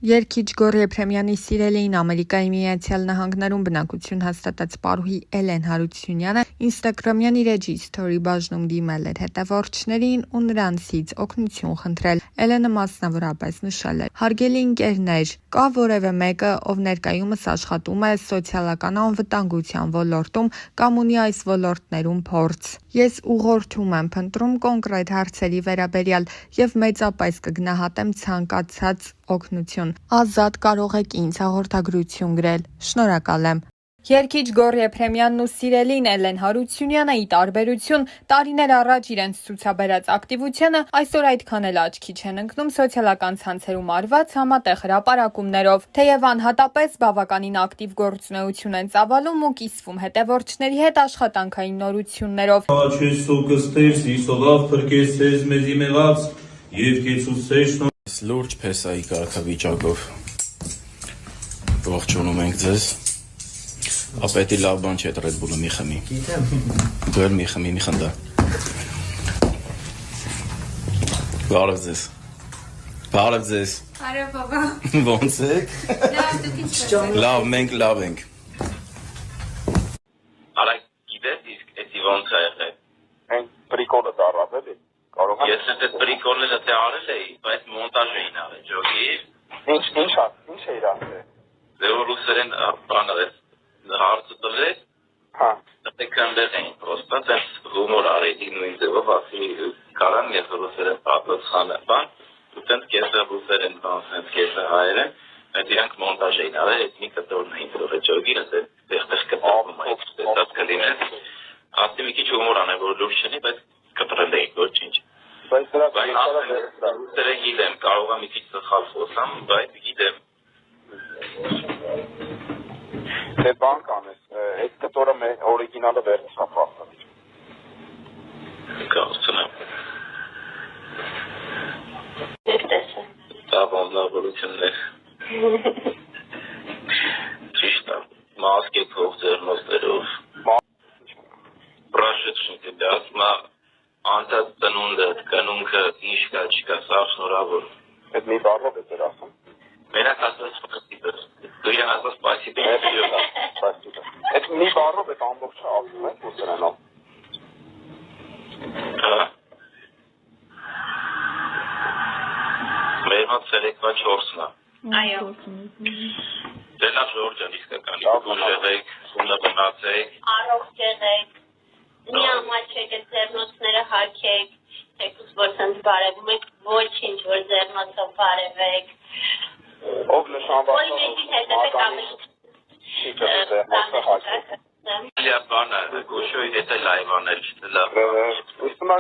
Երգիչ Գոռ Եփրեմյանի սիրելիին Ամերիկայի Միացյալ Նահանգներում բնակություն հաստատած պարուհի Էլեն Հարությունյանը ինստագրամյան իր էջի սթորի բաժնում դիմել էր հետևորդներին ու նրանցից օգնություն խնդրել։ Էլենը մասնավորապես նշել էր. «Հարգելի ընկերներ, կա որևէ մեկը, ով ներկայումս աշխատում է սոցիալական անվտանգության ոլորտում կամ ունի այս ոլորտներում փորձ։ Ես ուղղորդում եմ փնտրում կոնկրետ հարցերի վերաբերյալ եւ մեծապես կգնահատեմ ցանկացած օգնություն։ Ազատ կարող եք ինձ հաղորդագրություն գրել։ Շնորհակալ եմ»։ Երգիչ Գոռ Եփրեմյանն ու սիրելին Էլեն Հարությունյանը, ի տարբերություն տարիներ առաջ իրենց ցուցաբերած ակտիվությանը, այսօր այդքան էլ աչքի չեն ընկնում սոցիալական ցանցերում արված համատեղ հրապարակումներով։ Թեև անհատապես բավականին ակտիվ գործունեություն են ծավալում ու կիսվում հետևորդների հետ աշխատանքային նորություններով։ Լուրջ փեսայի կարգավիճակով ողջունում ենք ձեզ։ Ապետի լավ բան չէ Red Bull-ը մի խմի։ Գոհ մի խմի, մի խնդա։ Բարև ձեզ։ Բարև ձեզ։ Բարև բաբա։ Ոնց եք։ Լավ, դուք ինչ եք։ Լավ, մենք լավ ենք։ Արա գիտես իսկ էսի ոնց է եղել։ Այն պրիկոլը դառավ էլի։ Կարող եմ։ Ես այդ պրիկոլները թե արել էի, բայց մոնտաժ էին արել, ջոկի։ Ինչ է իրացել։ Դե ռուսերեն բանը հարցը տվեց։ Հա։ Դե կանդեր էին պրոստա դες հումոր արեցի նույն ձևով ասի կարան ես ռուսերեն պատասխանը բան, ու տենց կեսը ռուսերեն բան, տենց կեսը հայերեն, այդ իրանք մոնտաժ էին արել, այդ մի կտորն էին տվել ջոկի, այդտեղ կտորում այդ դες կլինես։ Ասի մի քիչ հումոր անել, որ լուրջ չնի, բայց կտրել էի ոչինչ։ Բայց դրա դերը գիտեմ, կարող եմ մի քիչ սխալ խոսամ, բայց գիտեմ։ Դե բան կանես, այդ կտորը օրիգինալը վերցա փաստացի։ Կարծում Դերտեսը։ Դա բանավորություններ։ Ճիշտ է, մասկե փող ձեռնոցներով։ Պրաշեչնիկ է, դասմա անտած տնունդը, կանունքը, ինչ կա, չկա, սաղ շնորավոր։ Այդ մի բառով է դեր ասում։ Մենակ ասած սպասիպը, դու իրան ասած սպասիպը։ Այդ մի բառով է ամբողջը ասում է ռուսերենով։ Հա։ Մեր մոտ ցերեկվա 4-ն է։ Այո։ Դե լավ Ժորժան իսկական, ուժ եղեք, սունը բնացեք։ Առողջ եղեք։ Մի ամաչեք այդ ձեռնոցները հագեք, թեկուզ որ ցանց բարևում եք, ոչինչ որ ձեռնոցով բարևեք։ Ով նշանված Ոյ մեկի հետևեք ավելի։ ձեռնոցը հագեք։ Լիա բանը, գուշոյի հետ էլ լայվանել լավ։ Ուսումա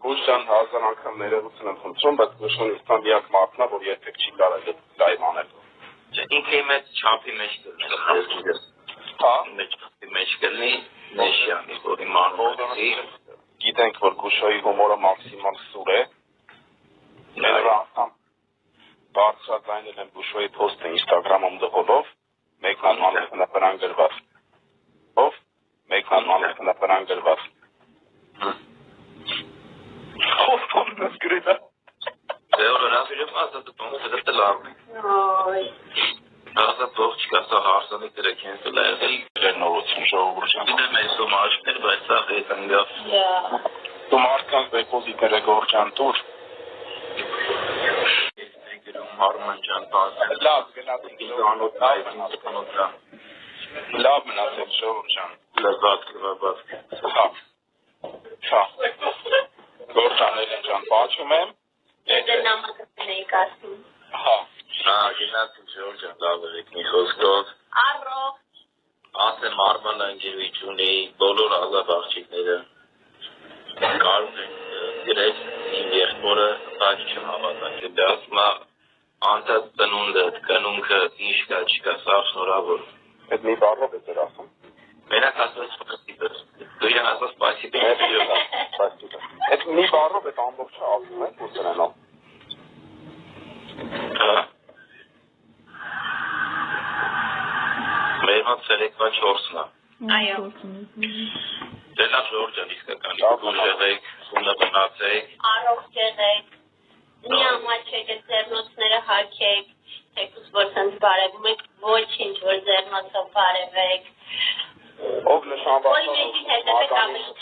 Գուշան 1000 անգամ ներողություն եմ խնդրում, բայց Գուշան իստանդիակ մարդն է, որ երբեք չի կարել լայվ անել։ Ինքը մեծ չափի մեջ կլինի։ Հա։ Մեջ կլինի նշյանի, որ իմանում Գիտենք, որ Գուշոյի հումորը մաքսիմալ սուր է։ Ներողա անգամ բարձրացնել եմ Գուշոյի post-ը Instagram-ում դողով, մեկնանման հնապրան գրված։ Ով մեկնանման հնապրան գրված։ Խոսքով գրիլա։ Դե օրացիով ասած դու դեռ լավ։ Ոյ։ Ասած ող չկա, սա հարսանի դրեք հենց լայել Նորություն ժողովրդյան։ Դե մեծ սոմաշներ, բայց սա հետանգավ։ Դու մարդկանց դեպոզիտները գործան տուր։ Հարման ջան, բան։ Լավ, գնացեք Լավ մնացեք ժողովրդյան։ Լավ, Հա։ Հա։ Գործանել են ջան, պաչում եմ։ Դե նամակը նեիք ասում։ Հա։ Հա, գնացին Ժորժան, լավ եք մի խոսքով։ Առողջ։ Ասեմ Արմանը ընկերուհի ունի, բոլոր ազատ աղջիկները կարող են գրել իմ եղբորը բաց չհավատալ։ Դե ասում է անտած տնունդը, կանունքը, ինչ կա, չկա, սաղ շնորավոր։ Այդ մի բառով է դեր ասում։ Մենակ ասած սպասիպը, դու իրան ասած սպասիպը։ Այդ մի բառով է ամբողջը ասում է ռուսերենով։ Հա։ Մեր մոտ ցերեկվա 4-ն է։ Այո։ Դե լավ Ժորժան իսկական, ուժ եղեք, սունը բնացեք։ Առողջ եղեք։ Մի ամաչեք այդ ձեռնոցները հագեք, թեկուզ որ սենց բարևում եք, ոչինչ որ ձեռնոցով բարևեք։ Ով նշանված Ոյ մեկի հետևեք ավելի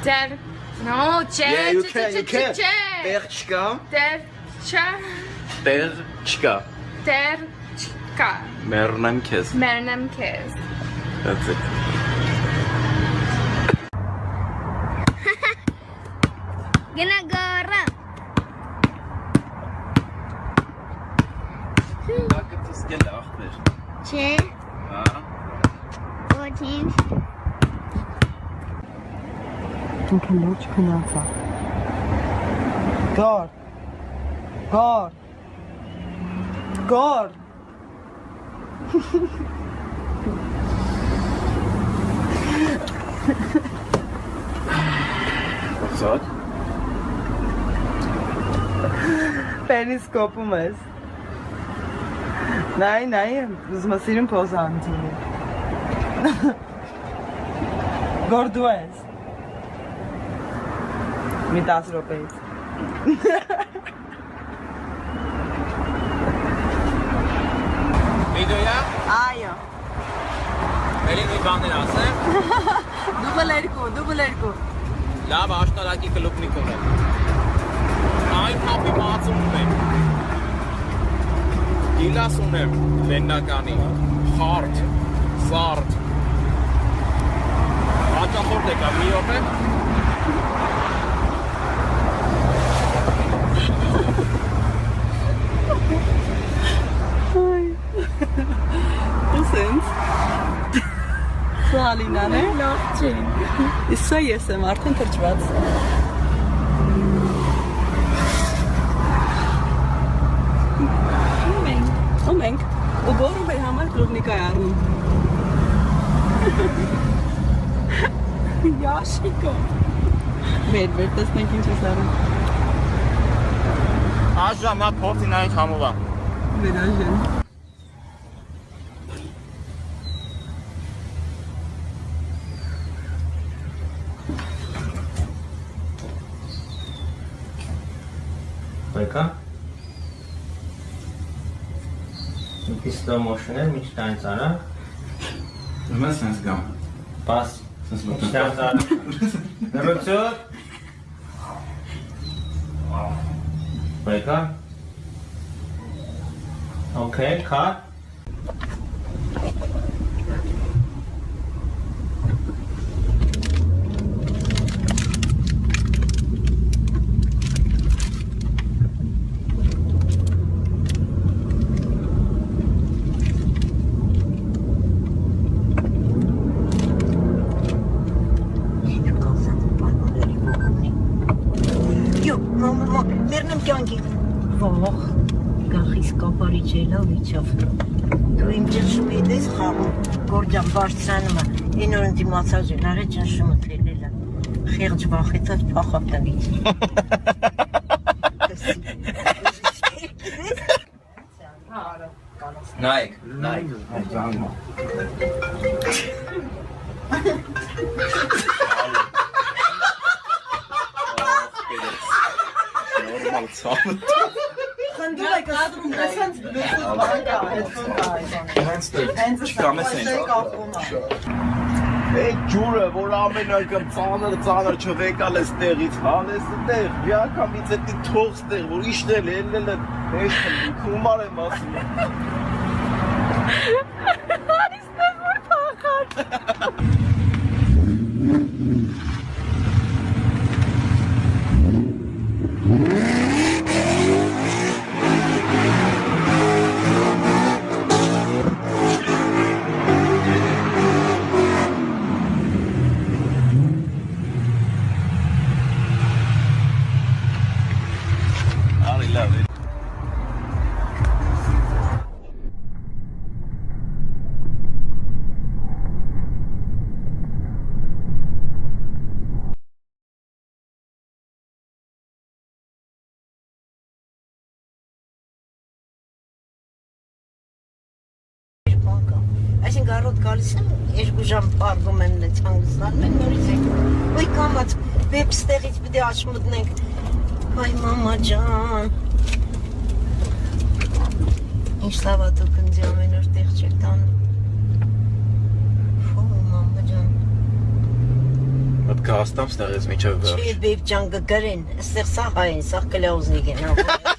Ter, no, c'è, Yeah, you c'è, can. c'è. Terchka. Ter, c'è, Terchka. ter, c'ca. Մեռնեմ քեզ։ Mernem kez. That's it։ Gonna go around. Դակտս գել ախպեր։ Չէ, Հա։ ոչինչ։ Ինքը լուրջ քնած է։ Գար։ Գար։ Գար։ Ոսած։ Պերիսկոպում ես։ Նայ, ուզում ես իրեն պոզա անջինի։ Գոր դու ես։ Մի 10 րոպեից։ Վիդեոյա, Այո։ ելի մի բաներ ասեմ, Դուբլ երկու։ լավ աշտարակի կլուպնիկ ունեմ, այն հապի մացում եմ, գիլաս ունեմ, լեննականի, խարդ, սարդ, հաճախորդ եկա, մի օր եմ, Սենց։ Սալինան է։ Լավ չի։ Իսա ես եմ արդեն թրջված։ Մենք ու գորում մեր համար կլուբնիկա է առնում։ Յաշիկո։ Մեր տեսնենք ինչ ես առնում։ աժամ հա փորձին այն համովա, Վերաժեն։ Բեկա Մի slow motion-ը միջ տանց արա Ում ես սենց գամ։ Պաս Միջ տանց արա Նրություն Բեկա Okay, cut Մերնեմ կյանքի վաղ գախիս կապարիչ էլավ իչավ դու իմ ճնշում եդես խաղում գորջան բարձրանում է են որ ընդիմացած են արե ճնշումը թելել է խեղջ վախեցած փախավ տնից Նայք Նորմալ ցավը Խնդրում եք ադրում դեսենց բլութութ բանկա հետքոն կա Հենց չկամ ես Այդ ջուրը, որ ամեն անգամ ծանր չվեկալ ես տեղից, հանես տեղ, մի անգամից էդի թողս տեղ, որ իշնել է, ես խումար եմ ասում Հարիստ է որ փախած Այսինքն առոտ գալիս եմ, երկու ժամ պարվում եմ նենց հանգստանում եմ, նորից եք ոյ կամած վեպստեղից պիտի աչմտնենք, այ մամա ջան, Ինչ լավ է դուք ինձ ամեն օր տեղ չեք տանում։ Ֆո, մամա ջան։ Մտ կհաստամ ստեղից միջև վերջ։ Չի բեբ ջան գգրեն, այստեղ սա հայ են, սա կլաուզնիկ են, հա։